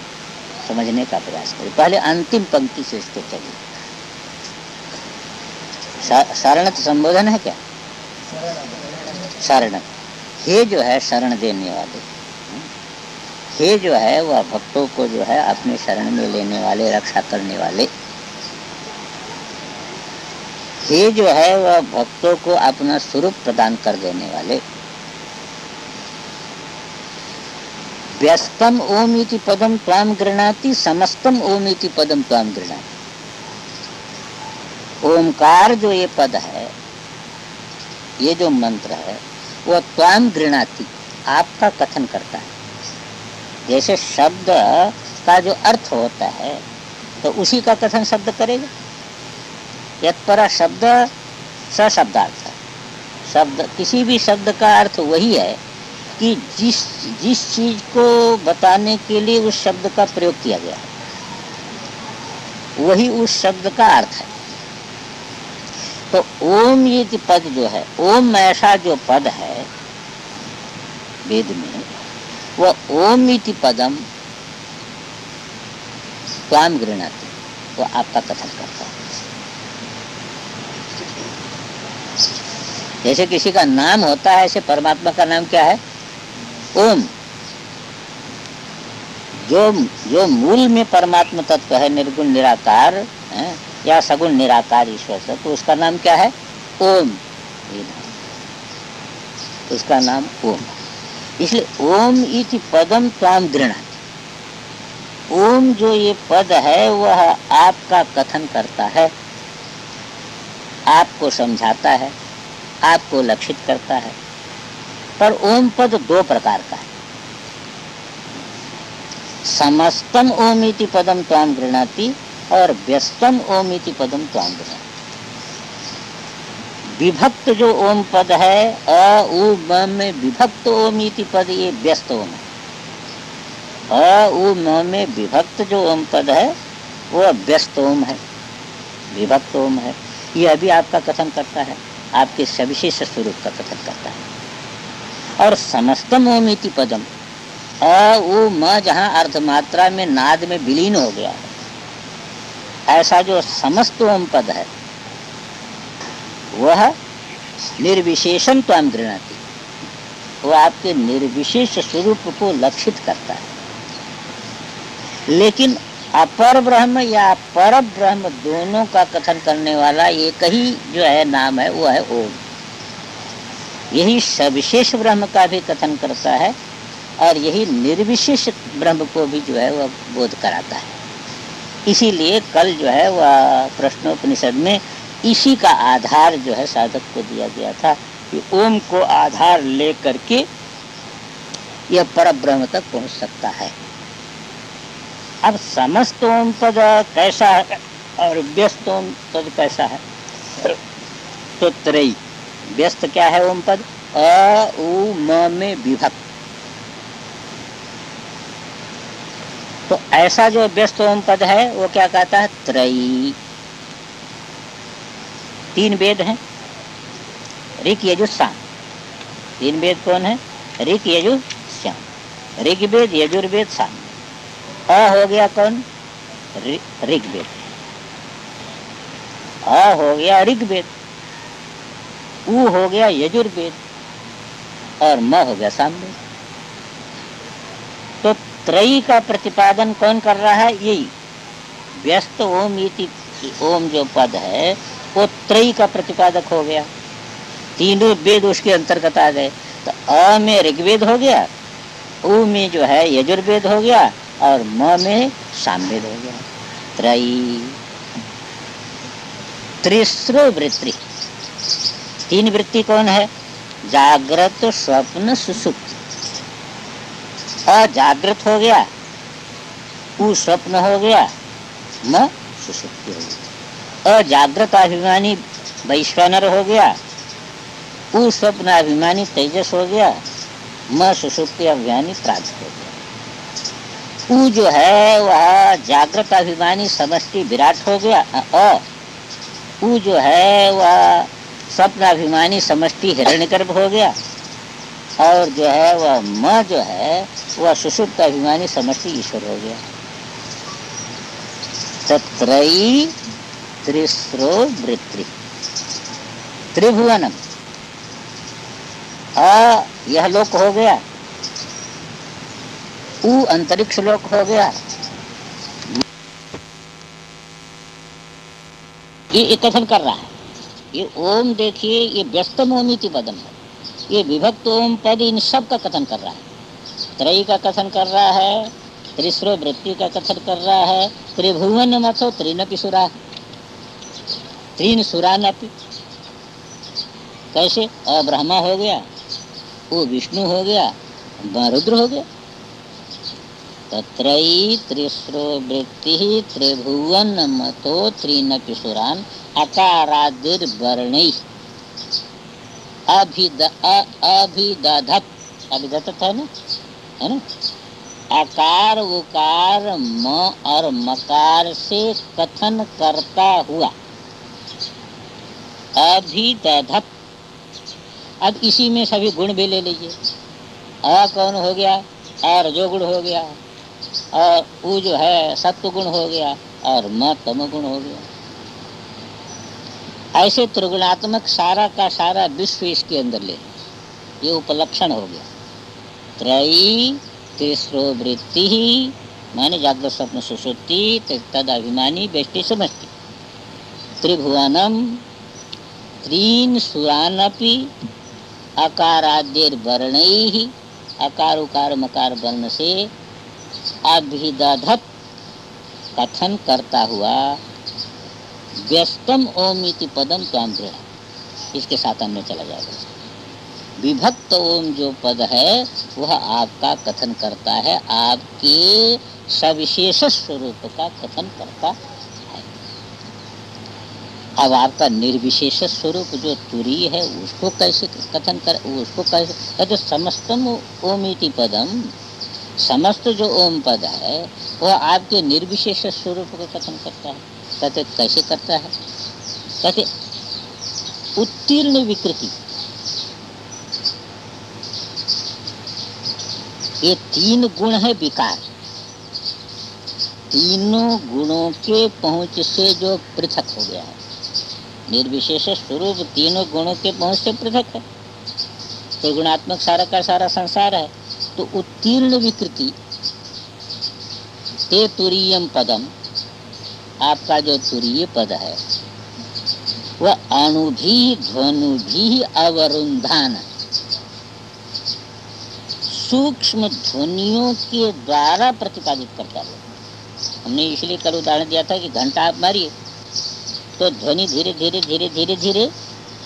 समझने का प्रयास करें। पहले अंतिम पंक्ति से इसको चलिए। शरण संबोधन है क्या, शरण, हे जो है शरण देने वाले, हे जो है वह भक्तों को जो है अपने शरण में लेने वाले, रक्षा करने वाले, हे जो है वह भक्तों को अपना स्वरूप प्रदान कर देने वाले। व्यस्तम ओमिति पदम त्वाम गृह्णाति, समस्तम ओमिति पदम त्वाम गृह्णाति। ओमकार जो ये पद है, ये जो मंत्र है, वो त्वाम गृह्णाति, आपका कथन करता है, जैसे शब्द का जो अर्थ होता है तो उसी का कथन शब्द करेगा। यत्परा शब्द स शब्दार्थ। शब्द, किसी भी शब्द का अर्थ वही है कि जिस जिस चीज को बताने के लिए उस शब्द का प्रयोग किया गया है, वही उस शब्द का अर्थ है। तो ओम ये पद जो है, ओम ऐसा जो पद है वेद में, वह ओम इति पदम त्वाम गृह्णाति, वो आपका कथन करता है। जैसे किसी का नाम होता है, ऐसे परमात्मा का नाम क्या है? ओम। जो मूल में परमात्मा तत्व है, निर्गुण निराकार है या सगुण निराकार ईश्वर तत्व, तो उसका नाम क्या है? ओम। उसका नाम ओम। इसलिए ओम इति पदम त्वाम गृह्णाति। ओम जो ये पद है वह आपका कथन करता है, आपको समझाता है, आपको लक्षित करता है। पर ओम पद दो प्रकार का है। समस्तम ओमिति पदम त्वाम गृह्णाति और व्यस्तम ओमिति पदम त्वाम गृह्णाति। विभक्त जो ओम पद है, अ उ म में विभक्त ओमिति पद, ये व्यस्त ओम है। अ उ म में विभक्त जो ओम पद है वो व्यस्त ओम है, विभक्त ओम है। ये अभी आपका कथन करता है, आपके सविशेष स्वरूप का कथन करता है। और समस्तम ओमिति पदम, अ उ म जहाँ अर्धमात्रा में नाद में विलीन हो गया है, ऐसा जो समस्त ओम पद है वह निर्विशेषम त्वाम गृह्णाति, वो आपके निर्विशेष स्वरूप को लक्षित करता है। लेकिन अपर ब्रह्म या पर ब्रह्म दोनों का कथन करने वाला एक ही जो है नाम है, वो है ओम। यही सविशेष ब्रह्म का भी कथन करता है और यही निर्विशेष ब्रह्म को भी जो है वह बोध कराता है। इसीलिए कल जो है वह प्रश्नोपनिषद में इसी का आधार जो है साधक को दिया गया था कि ओम को आधार ले करके यह पर ब्रह्म तक पहुंच सकता है। अब समस्त ओम पद कैसा है और व्यस्त ओम पद कैसा है? तो त्रयी। व्यस्त क्या है ओम पद? अ उ म में विभक्त। तो ऐसा जो व्यस्त ओम पद है वो क्या कहता है? त्रयी। तीन वेद हैं, ऋक यजुः साम। तीन वेद कौन है? ऋक यजुः साम। ऋग्वेद, यजुर्वेद, साम। अ हो गया कौन? ऋग्वेद। अ हो गया ऋग्वेद, उ हो गया यजुर्वेद और म हो गया सामवेद। तो त्रयी का प्रतिपादन कौन कर रहा है? यही व्यस्त ओम इति ओम जो पद है वो त्रयी का प्रतिपादक हो गया। तीनों वेद उसके अंतर्गत आ गए। तो अ में ऋग्वेद हो गया, उ में जो है यजुर्वेद हो गया और म में सामवेद हो गया। त्रयी। त्रिस्रो वृत्ति। तीन वृत्ति कौन है? जागृत, स्वप्न, सुषुप्ति। अजागृत हो गया, उ स्वप्न हो गया, म सुषुप्ति हो गया। अजागृत अभिमानी वैश्वानर हो गया, उ स्वप्न अभिमानी तेजस हो गया, म सुषुप्ति अभिमानी प्राज्ञ हो गया। उ जो है वह जागृत अभिमानी समष्टि विराट हो गया। उ जो है वह स्वप्न अभिमानी समष्टि हिरण्यगर्भ हो गया और जो है वह म जो है वह सुषुप्त अभिमानी समष्टि ईश्वर हो गया। तत्रयी त्रिस्रो वृत्ति। त्रिभुवनम, यह लोक हो गया, उ अंतरिक्ष लोक हो गया। ये कथन कर रहा है। ये ओम देखिए, ये व्यस्तम ओमिति पदम है, ये विभक्त ओम पद इन सब का कथन कर रहा है। त्रयी का कथन कर रहा है, त्रिस्रो वृत्ति का कथन कर रहा है। त्रिभुवन मथो त्रिनपि सुरा, तीन सुरानपि। कैसे? ब्रह्मा हो गया, वो विष्णु हो गया, रुद्र हो गया। तत्रई त्रिस्रो वृत्ति त्रिभुवन मतो त्रिनपि सुरान अकारादिर वर्णै अभिदधत। अभिदधत है ना, है ना। आकार उकार म और मकार से कथन करता हुआ अभिदधत। अब इसी में सभी गुण भी ले लीजिए। अ कौन हो गया, और रजोगुण हो गया, और उ जो है सत्व गुण हो गया, और म तमोगुण हो गया। ऐसे त्रिगुणात्मक सारा का सारा विश्व इसके अंदर ले, ये उपलक्षण हो गया। त्रयी तीसरो वृत्ति ही माने जागृत स्वप्न सुषुप्ति तद अभिमानी व्यष्टि समष्टि। त्रिभुवनम त्रीन सुरानपि अकाराद्यर वर्णैहि, अकार उकार मकार वर्ण से अभिदधत कथन करता हुआ व्यस्तम ओम इति पदम त्वाम गृह्णाति। इसके साथ अन्य चला जाएगा। विभक्त ओम जो पद है वह आपका कथन करता है, आपके सविशेष स्वरूप का कथन करता है। अब आपका निर्विशेष स्वरूप जो तुरीय है उसको कैसे कथन कर, उसको कैसे तो समस्तम ओमिति पदम, समस्त जो ओम पद है वह आपके निर्विशेष स्वरूप को कथन करता है। कहते कैसे करता है, कहते उत्तीर्ण विकृति। ये तीन गुण है विकार, तीनों गुणों के पहुंच से जो पृथक हो गया है, निर्विशेष स्वरूप तीनों गुणों के पहुंच से पृथक है। तो गुणात्मक सारा का सारा संसार है। तो उत्तीर्ण विकृति ते तुरीयम पदम, आपका जो तुरीय पद है वह अणुभी ध्वनुभी अवरुंधान, सूक्ष्म ध्वनियों के द्वारा प्रतिपादित करता है। हमने इसलिए कल उदाहरण दिया था कि घंटा आप मारिए तो ध्वनि धीरे धीरे धीरे धीरे धीरे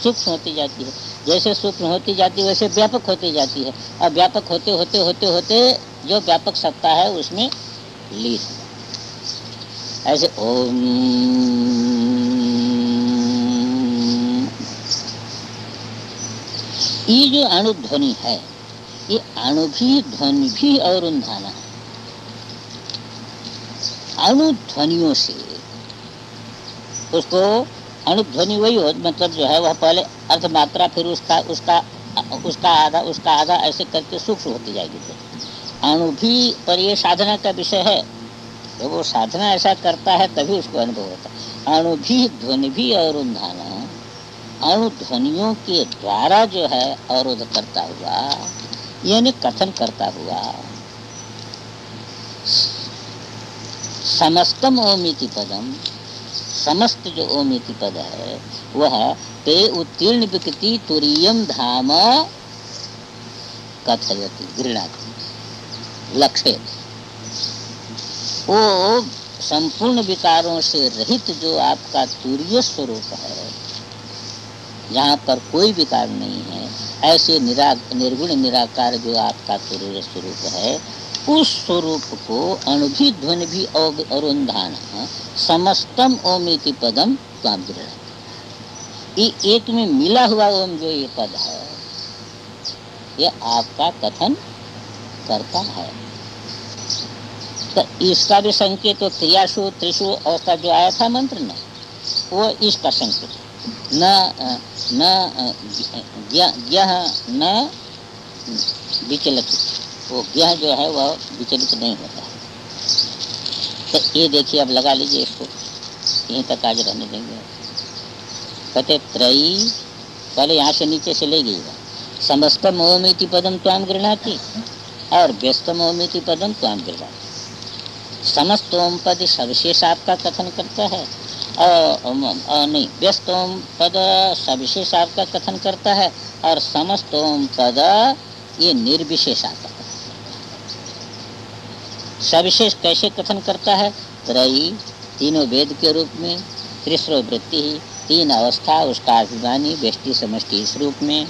सूक्ष्म होती जाती है। जैसे सूक्ष्म होती जाती है वैसे व्यापक होती जाती है, और व्यापक होते होते होते होते जो व्यापक सत्ता है उसमें लीन। ऐसे ओम, ये जो अणुध्वनि है ये अणुभी ध्वनि भी और उन्धाना है। अणुध्वनियों से उसको अणुध्वनि वही हो, मतलब जो है वह पहले अर्धमात्रा फिर उसका आधा ऐसे करके सूक्ष्म होती जाएगी। अणु भी पर ये साधना का विषय है, तो वो साधना ऐसा करता है तभी उसको अनुभव होता है। अणु भी ध्वनि भी और उन्धाना, अणु ध्वनियों के द्वारा जो है अवरोध करता हुआ, यानी कथन करता हुआ समस्तम ओमिति पदम, समस्त जो ओमिति पद है वह ते उत्तीर्ण विकृति तुरीयम धाम कथयति गृह्णाति लक्षेत। वो संपूर्ण विकारों से रहित जो आपका तुरीय स्वरूप है, जहाँ पर कोई विकार नहीं है, ऐसे निर्गुण निराकार जो आपका तुरीय स्वरूप है, उस स्वरूप को अणुभी ध्वनि भी अरुंधान समस्तम ओमिति पदम त्वाम गृह्णाति। ये एक में मिला हुआ ओम जो ये पद है ये आपका कथन करता है। तो इसका भी संकेत तो क्रियाशु त्रिशु अवस्था जो आया था मंत्र में वो इसका संकेत न विचलित, वो ज्ञ जो है वह विचलित नहीं होता है। तो ये देखिए अब लगा लीजिए इसको, यहीं तक आज रहने देंगे। कहते त्रयी, पहले यहाँ से नीचे से ले गई समस्तम ओमिति पदम त्वाम गृह्णाति और व्यस्तम ओमिति पदम त्वाम गृह्णाति। समस्त ओम पद सविशेष आपका कथन करता है और नहीं, व्यस्त ओम पद सविशेष आपका कथन करता है और समस्त ओम पद ये निर्विशेष आपका कथन। सविशेष कैसे कथन करता है? त्रयी, तीनों वेद के रूप में, त्रिस्रो वृत्ति, तीन अवस्था उसका अभिमानी व्यष्टि समष्टि इस रूप में,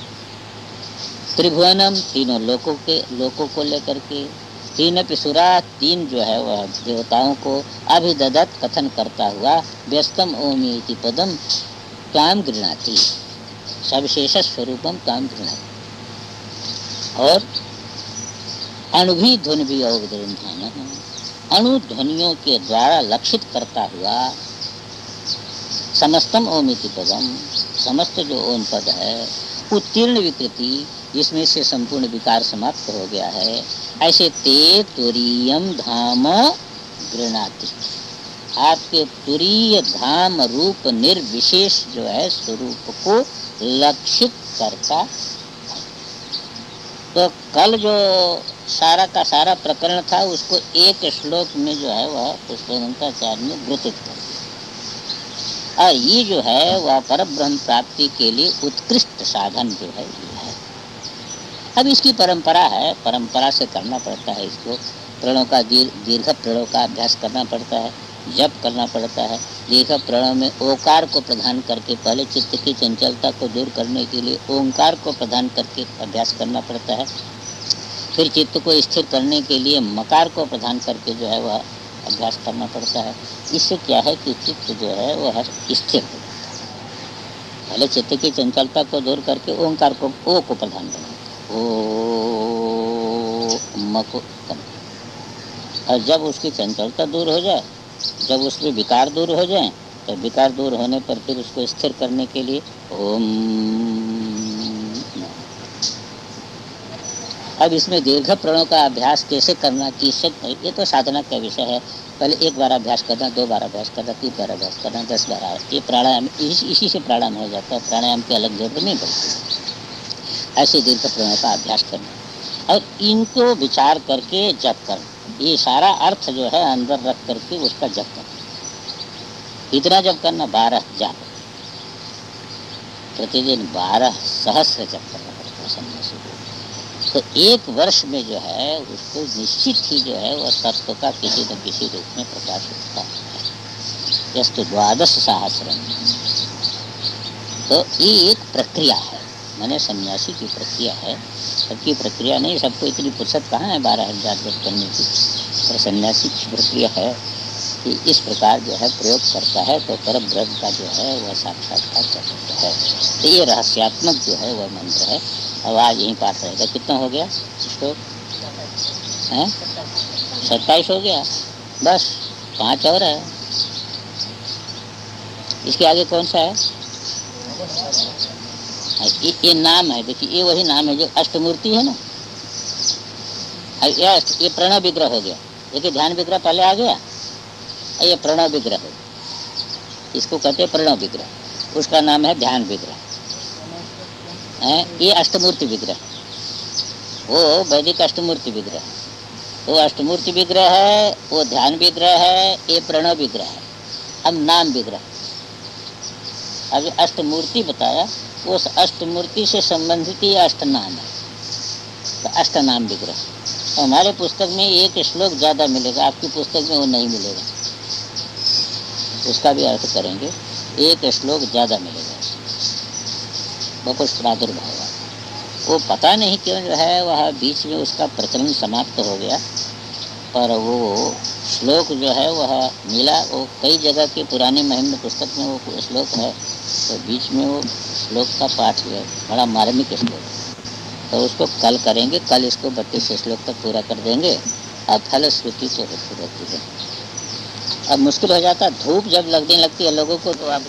त्रिभुवनम तीनों लोकों को लेकर के, तीन पिसुरा, तीन जो है वह देवताओं को अभिददत कथन करता हुआ व्यस्तम ओमी इति पदम काम गृणाति, सविशेष स्वरूपम काम गृणाति। और अणुभी ध्वनि भी अवगृहण, अणु ध्वनियों के द्वारा लक्षित करता हुआ समस्तम ओमिति पदम, समस्त जो ओम पद है उत्तीर्ण विकृति, जिसमें से संपूर्ण विकार समाप्त हो गया है, ऐसे ते तुरीयम धाम गृणाति, आपके तुरीय धाम रूप निर्विशेष जो है स्वरूप को लक्षित करता। तो कल जो सारा का सारा प्रकरण था उसको एक श्लोक में जो है वह पुष्पाचार्य ने ग्रथित कर दिया। और ये जो है वह परब्रह्म प्राप्ति के लिए उत्कृष्ट साधन जो है ये है। अब इसकी परंपरा है, परंपरा से करना पड़ता है इसको। प्रणव का दीर्घ प्रणव का अभ्यास करना पड़ता है, जप करना पड़ता है। दीर्घ प्रणव में ओकार को प्रधान करके पहले चित्त की चंचलता को दूर करने के लिए ओंकार को प्रधान करके अभ्यास करना पड़ता है। फिर चित्त को स्थिर करने के लिए मकार को प्रधान करके जो है वह अभ्यास करना पड़ता है। इससे क्या है कि चित्त जो है वह स्थिर हो जाता है। पहले चित्त की चंचलता को दूर करके ओंकार को ओ को प्रधान बनाता है, ओ म को, और जब उसकी चंचलता दूर हो जाए, जब उसमें विकार दूर हो जाए, तो विकार दूर होने पर फिर उसको स्थिर करने के लिए ओम। अब इसमें दीर्घ प्रणव का अभ्यास कैसे करना, किससे, ये तो साधना का विषय है। पहले एक बार अभ्यास करना, 2 बार अभ्यास करना, 3 बार अभ्यास करना, 10 बार, ये प्राणायाम, इसी से प्राणायाम हो जाता है। प्राणायाम की अलग जरूरत नहीं पड़ती। ऐसे दीर्घ प्रणव का अभ्यास करना और इनको विचार करके जप करना, ये सारा अर्थ जो है अंदर रख करके उसका जप करना। इतना जप करना, 12 जप प्रतिदिन, 12 सहस्र जप करना पड़ता है सन्यासी को। तो 1 वर्ष में जो है उसको निश्चित ही जो है वह तत्व का किसी न किसी रूप में प्रकाश होता है। यस्तु 12 सहस्रम, तो ये एक प्रक्रिया है, मैंने सन्यासी की प्रक्रिया है, सबकी प्रक्रिया नहीं। सबको इतनी फुर्सत कहाँ है 12,000 जप करने की, पर सन्यासी की प्रक्रिया है कि इस प्रकार जो है प्रयोग करता है तो परम ब्रह्म का जो है वह साक्षात्कार कर सकता है। तो ये रहस्यात्मक जो है वह मंत्र है। अब आज यहीं पाठ रहेगा। कितना हो गया श्लोक है? 27 हो गया, बस 5 और है। इसके आगे कौन सा है? ये नाम है, देखिए ये वही नाम है जो अष्टमूर्ति है ना। ये प्रणव विग्रह हो गया। देखिए ध्यान विग्रह पहले आ गया, ये प्रणव विग्रह हो, इसको कहते हैं प्रणव विग्रह, उसका नाम है ध्यान विग्रह। ये अष्टमूर्ति विग्रह, वो वैदिक अष्टमूर्ति विग्रह, वो अष्टमूर्ति विग्रह है, वो ध्यान विग्रह है, ये प्रणव विग्रह है। अब नाम विग्रह, अब अष्टमूर्ति बताया, उस अष्टमूर्ति से संबंधित ये अष्टनाम है, तो अष्टनाम विग्रह। तो हमारे पुस्तक में एक श्लोक ज़्यादा मिलेगा, आपकी पुस्तक में वो नहीं मिलेगा, उसका भी अर्थ करेंगे। एक श्लोक ज़्यादा मिलेगा, कुछ प्रादुर्भाव। वो पता नहीं क्यों जो है वह बीच में उसका प्रचलन समाप्त हो गया, पर वो श्लोक जो है वह मिला। वो कई जगह की पुरानी महिम पुस्तक में वो श्लोक है, तो बीच में वो श्लोक का पाठ हुआ, बड़ा मार्मिक श्लोक। तो उसको कल करेंगे, कल इसको 32 श्लोक तक पूरा कर देंगे। अब फलश्रुति तो होती रहती है। अब मुश्किल हो जाता, धूप जब लगने लगती है लोगों को, तो आप